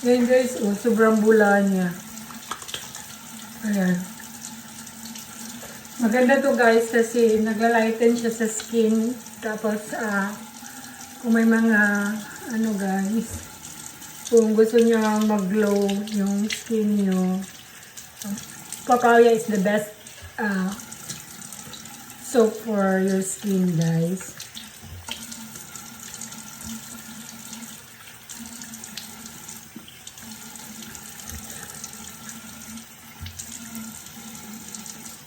Yan guys, oh, sobrang bula niya. Ayan. Maganda to guys kasi nag-lighten siya sa skin. Tapos, kung may mga, ano guys, kung gusto niyo mag-glow yung skin niyo, papaya is the best soap for your skin guys.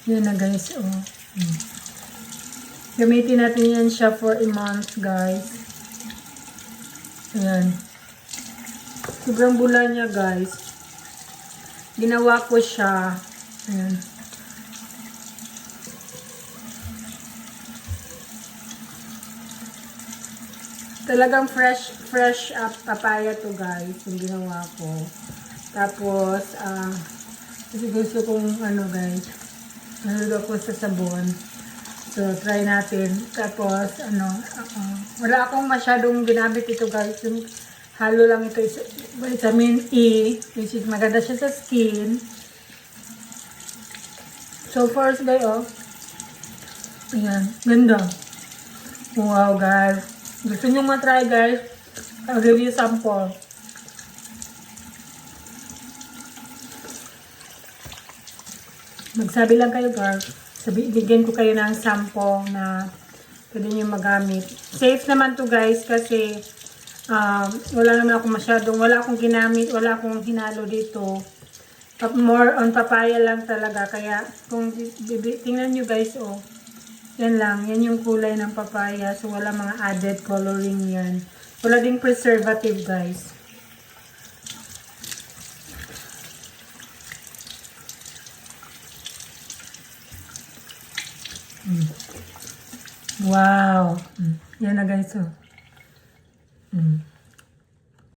Yan na guys, oh. Gamitin natin yan siya for a month guys. Ayan. Sobrang bula niya guys. Ginawa ko siya. Ayan. Talagang fresh up papaya to guys. Yung ginawa ko. Tapos, kasi gusto kong ano guys. Nalulog ako sa sabon. So, try natin. Tapos, wala akong masyadong ginamit ito guys. Yung halo lang ito is vitamin E, which is maganda siya sa skin. So, first guys, oh. Ayan, ganda. Wow guys. Gusto nyo matry guys? I'll give you sample. Magsabi lang kayo guys. Bigyan ko kayo ng sample na pwede nyo magamit. Safe naman to guys kasi wala naman ako wala akong ginamit, wala akong hinalo dito. More on papaya lang talaga. Kaya kung tingnan nyo guys, oh. Yan lang. Yan yung kulay ng papaya. So wala mga added coloring yan. Wala ding preservative guys. Wow. Yan na guys, oh.